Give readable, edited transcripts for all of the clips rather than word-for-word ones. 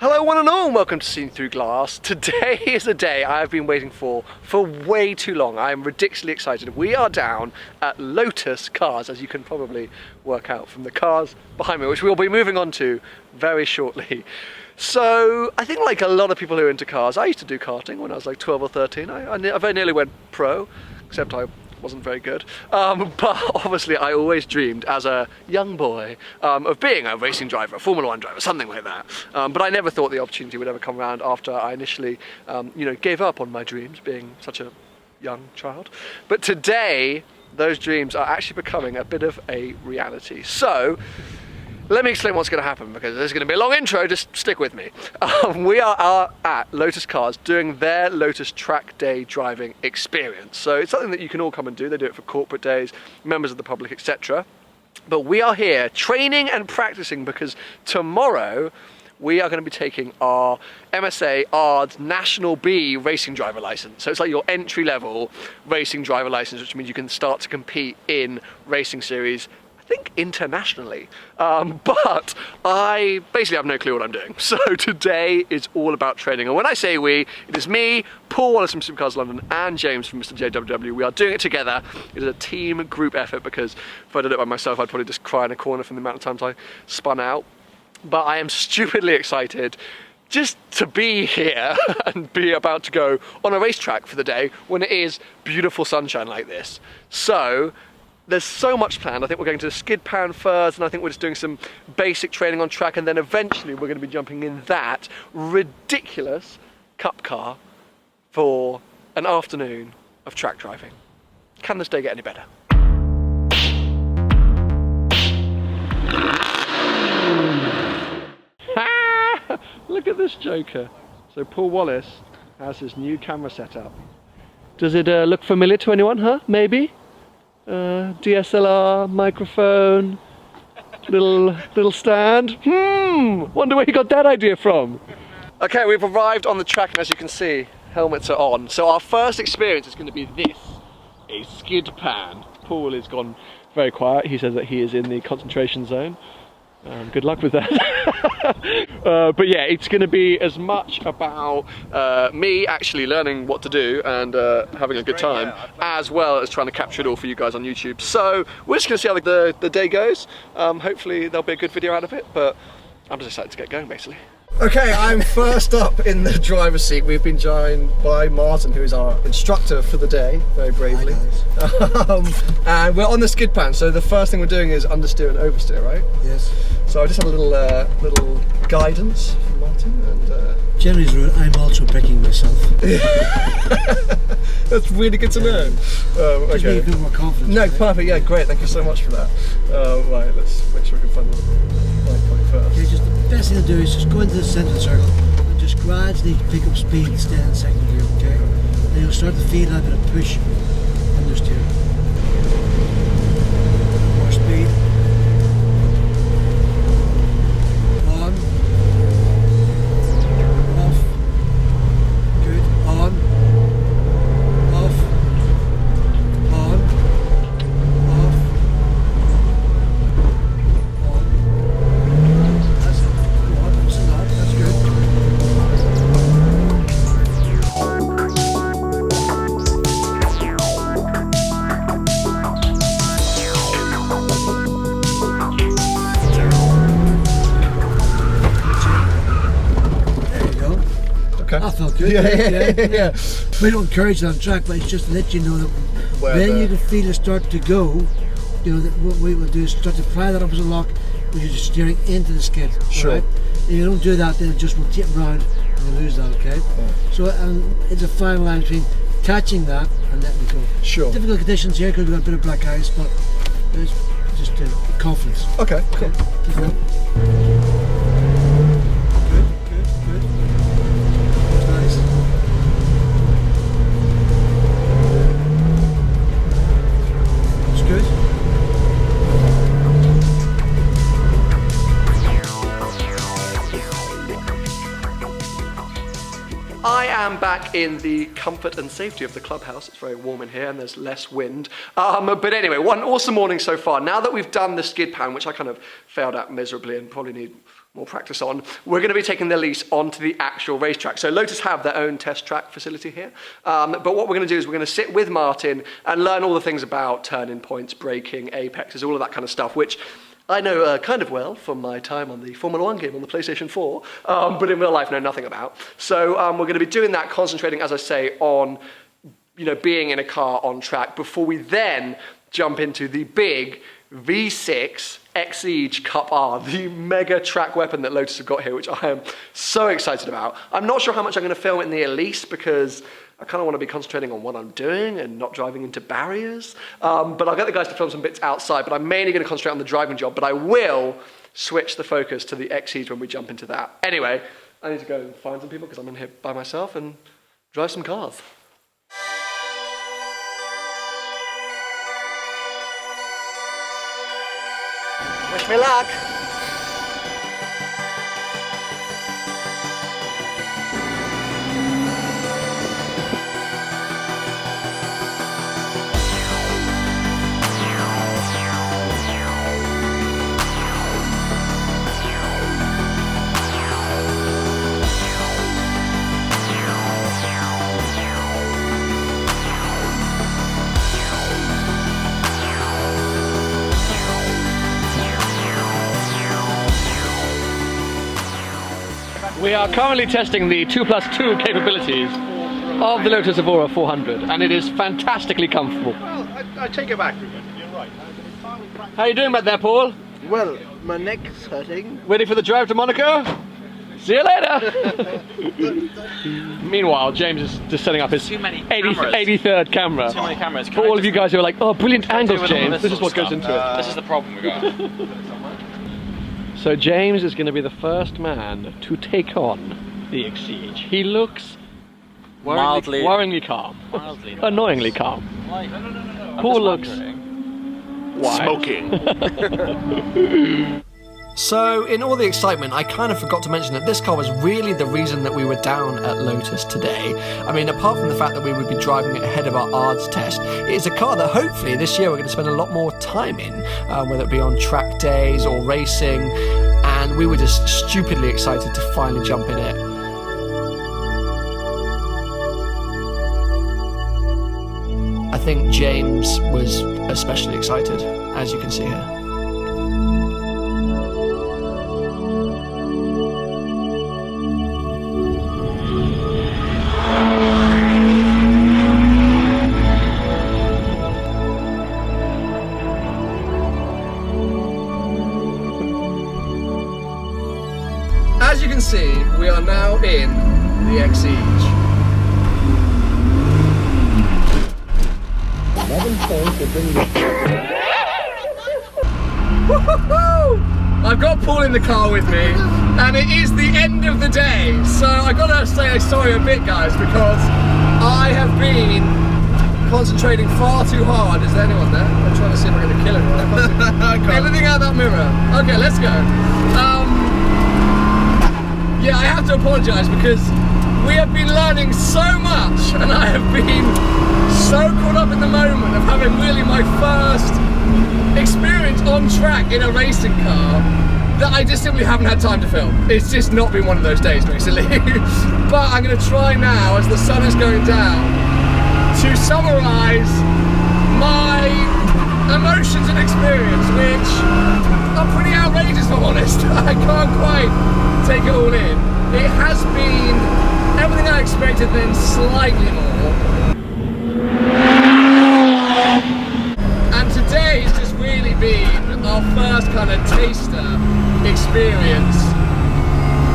Hello one and all, welcome to Seen Through Glass. Today is a day I've been waiting for way too long. I am ridiculously excited. We are down at Lotus Cars, as you can probably work out from the cars behind me, which we'll be moving on to very shortly. So I think like a lot of people who are into cars, I used to do karting when I was like 12 or 13. I very nearly went pro, except I wasn't very good, but obviously I always dreamed as a young boy of being a racing driver, a Formula 1 driver, something like that, but I never thought the opportunity would ever come around after I initially gave up on my dreams being such a young child. But today those dreams are actually becoming a bit of a reality. So let me explain what's going to happen, because there's going to be a long intro, just stick with me. We are at Lotus Cars doing their Lotus Track Day driving experience. So it's something that you can all come and do. They do it for corporate days, members of the public, etc. But we are here training and practicing because tomorrow we are going to be taking our MSA ARDS National B racing driver license. So it's like your entry level racing driver license, which means you can start to compete in racing series, I think internationally, but I basically have no clue what I'm doing. So today is all about training, and when I say we, it is me, Paul Wallace from Supercars London, and James from Mr. JWW. We are doing it together. It is a team group effort, because if I did it by myself I'd probably just cry in a corner from the amount of times I spun out. But I am stupidly excited just to be here and be about to go on a racetrack for the day when it is beautiful sunshine like this. So there's so much planned. I think we're going to the skid pan first, and I think we're just doing some basic training on track, and then eventually we're going to be jumping in that ridiculous cup car for an afternoon of track driving. Can this day get any better? Look at this joker. So Paul Wallace has his new camera set up. Does it look familiar to anyone, huh? Maybe? DSLR, microphone, little stand. Wonder where he got that idea from. Okay, we've arrived on the track, and as you can see, helmets are on. So our first experience is going to be this, a skid pan. Paul has gone very quiet. He says that he is in the concentration zone. Good luck with that. But yeah, it's going to be as much about me actually learning what to do and having a good time, as well as trying to capture it all for you guys on YouTube. So we're just going to see how the day goes. Hopefully there'll be a good video out of it, but I'm just excited to get going, basically. Okay, I'm first up in the driver's seat. We've been joined by Martin, who is our instructor for the day, very bravely. And we're on the skid pan, so the first thing we're doing is understeer and oversteer, right? Yes. So I just had a little guidance from Martin, and Jerry's I'm also picking myself. That's really good to know. Gives me a bit more confidence. No, perfect. Yeah, great. Thank you so much for that. Right, let's make sure we can find the right point first. Okay, just the best thing to do is just go into the centre circle and just gradually pick up speed and stay in second gear. Okay, then you'll start to feel a bit of push understeer. More speed. On. Off. Good. On. Off. On. Off. On. That's it. Go on. Listen to that. That's good. Okay. That felt good. Yeah. We don't encourage that on track, but it's just to let you know that when you can feel it start to go, you know, that what we will do is start to pry that opposite lock, which is just steering into the skid. Sure. Right? If you don't do that, then it just will tip round and you lose that, okay? Yeah. So it's a fine line between catching that and letting it go. Sure. Difficult conditions here because we've got a bit of black ice, but it's just confidence. Okay, cool. Keep going. Good. That's nice. That's good. I am back in the comfort and safety of the clubhouse. It's very warm in here and there's less wind. But anyway, one awesome morning so far. Now that we've done the skid pan, which I kind of failed at miserably and probably need more practice on, we're going to be taking the lease onto the actual racetrack. So Lotus have their own test track facility here. But what we're going to do is we're going to sit with Martin and learn all the things about turning points, braking, apexes, all of that kind of stuff, which I know kind of well from my time on the Formula 1 game on the PlayStation 4, but in real life know nothing about. So we're going to be doing that, concentrating, as I say, on being in a car on track before we then jump into the big V6 Exige Cup R, the mega track weapon that Lotus have got here, which I am so excited about. I'm not sure how much I'm going to film in the Elise because I kind of want to be concentrating on what I'm doing and not driving into barriers. But I'll get the guys to film some bits outside, but I'm mainly going to concentrate on the driving job, but I will switch the focus to the Exige when we jump into that. Anyway, I need to go and find some people because I'm in here by myself and drive some cars. Wish me luck. We are currently testing the 2+2 capabilities of the Lotus Evora 400, and it is fantastically comfortable. Well, I take it back, Ruben. You're right. How are you doing back there, Paul? Well, my neck's hurting. Ready for the drive to Monaco? See you later! Meanwhile, James is just setting up his 83rd camera. Too many cameras. For all of you guys who are like, oh, brilliant angles, James. This is what goes into it. This is the problem we got. So James is going to be the first man to take on the Exige. He looks worryingly calm. Annoyingly calm. Like, Paul looks... Why? Smoking. So, in all the excitement, I kind of forgot to mention that this car was really the reason that we were down at Lotus today. I mean, apart from the fact that we would be driving it ahead of our ARDS test, it is a car that hopefully this year we're going to spend a lot more time in, whether it be on track days or racing, and we were just stupidly excited to finally jump in it. I think James was especially excited, as you can see here. As you can see, we are now in the Exige. 11 points to bring you. I've got Paul in the car with me, and it is the end of the day. So I gotta say sorry a bit, guys, because I have been concentrating far too hard. Is there anyone there? I'm trying to see if I'm gonna kill anyone. Everything out that mirror. Okay, let's go. Yeah, I have to apologise because we have been learning so much, and I have been so caught up in the moment of having really my first experience on track in a racing car that I just simply haven't had time to film. It's just not been one of those days, basically. But I'm going to try now, as the sun is going down, to summarise my emotions and experience, which are pretty outrageous, if I'm honest. I can't quite take it all in. It has been everything I expected, then slightly more. And today has just really been our first kind of taster experience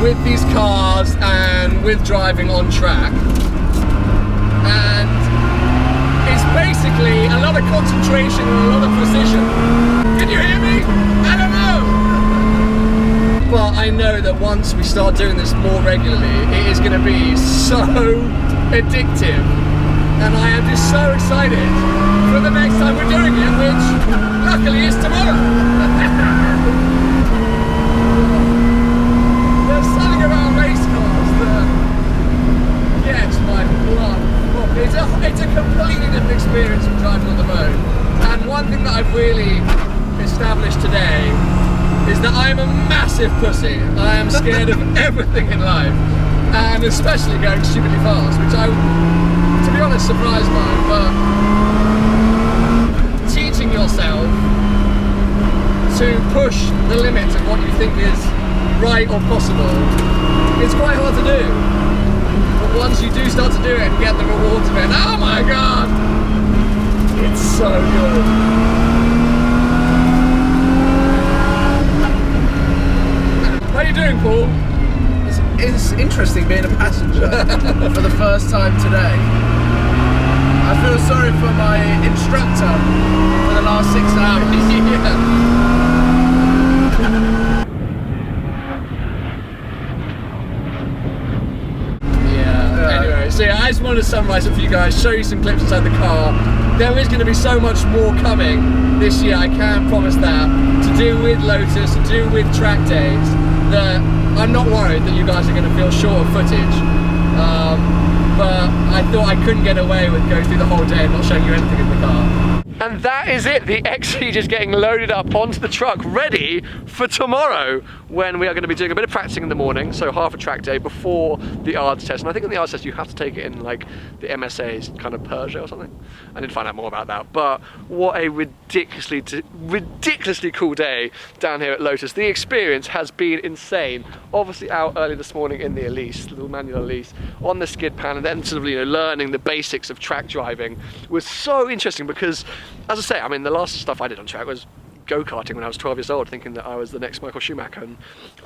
with these cars and with driving on track. And it's basically a lot of concentration and a lot of precision. Can you hear me? I don't know. But I know that once we start doing this more regularly, it is going to be so addictive. And I am just so excited for the next time we're doing it, which luckily is tomorrow. There's something about race cars that gets my blood pumping. It's a completely different experience from driving on the road. And one thing that I've really established today is that I'm a massive massive pussy. I am scared of everything in life, and especially going stupidly fast, which I, to be honest, surprised by. But teaching yourself to push the limits of what you think is right or possible, it's quite hard to do. But once you do start to do it and get the rewards of it, oh my god, it's so good. How are you doing, Paul? It's interesting being a passenger for the first time today. I feel sorry for my instructor for the last 6 hours. Anyway, so yeah, I just wanted to summarise it for you guys, show you some clips inside the car. There is going to be so much more coming this year, I can promise that, to do with Lotus, to do with track days, that I'm not worried that you guys are going to feel short of footage. But I thought I couldn't get away with going through the whole day and not showing you anything in the car. And that is it, the XE just getting loaded up onto the truck, ready for tomorrow, when we are going to be doing a bit of practicing in the morning, so half a track day before the ARDS test. And I think in the ARDS test you have to take it in like the MSA's kind of Peugeot or something. I didn't find out more about that, but what a ridiculously cool day down here at Lotus. The experience has been insane. Obviously out early this morning in the Elise, the little manual Elise, on the skid pan, and then sort of, you know, learning the basics of track driving was so interesting because, as I say, I mean, the last stuff I did on track was go-karting when I was 12 years old, thinking that I was the next Michael Schumacher, and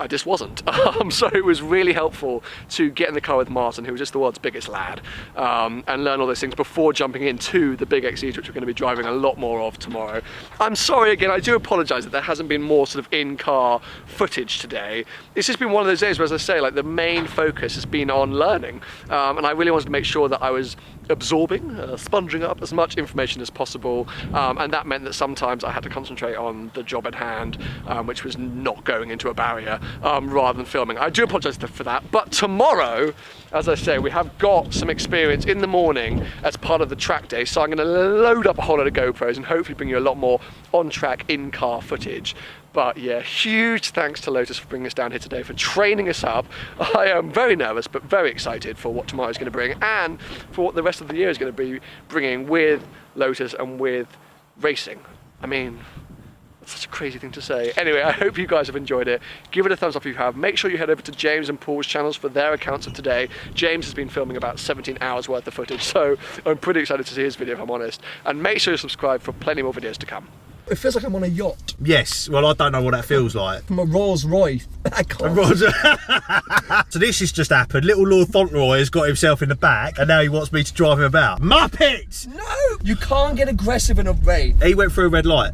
I just wasn't. So it was really helpful to get in the car with Martin, who was just the world's biggest lad, and learn all those things before jumping into the big XEs, which we're going to be driving a lot more of tomorrow. I'm sorry again, I do apologise that there hasn't been more sort of in-car footage today. It's just been one of those days where, as I say, like the main focus has been on learning, and I really wanted to make sure that I was absorbing, sponging up as much information as possible, and that meant that sometimes I had to concentrate on the job at hand, which was not going into a barrier, rather than filming. I do apologise for that, but tomorrow, as I say, we have got some experience in the morning as part of the track day, so I'm going to load up a whole lot of GoPros and hopefully bring you a lot more on-track, in-car footage. But yeah, huge thanks to Lotus for bringing us down here today, for training us up. I am very nervous, but very excited for what tomorrow is going to bring, and for what the rest of the year is going to be bringing with Lotus and with racing. I mean, that's such a crazy thing to say. Anyway, I hope you guys have enjoyed it. Give it a thumbs up if you have. Make sure you head over to James and Paul's channels for their accounts of today. James has been filming about 17 hours worth of footage, so I'm pretty excited to see his video, if I'm honest. And make sure you subscribe for plenty more videos to come. It feels like I'm on a yacht. Yes, well, I don't know what that feels like. From a Rolls Royce. I can't. So this has just happened. Little Lord Fauntleroy has got himself in the back, and now he wants me to drive him about. Muppet! No! You can't get aggressive in a race. He went through a red light.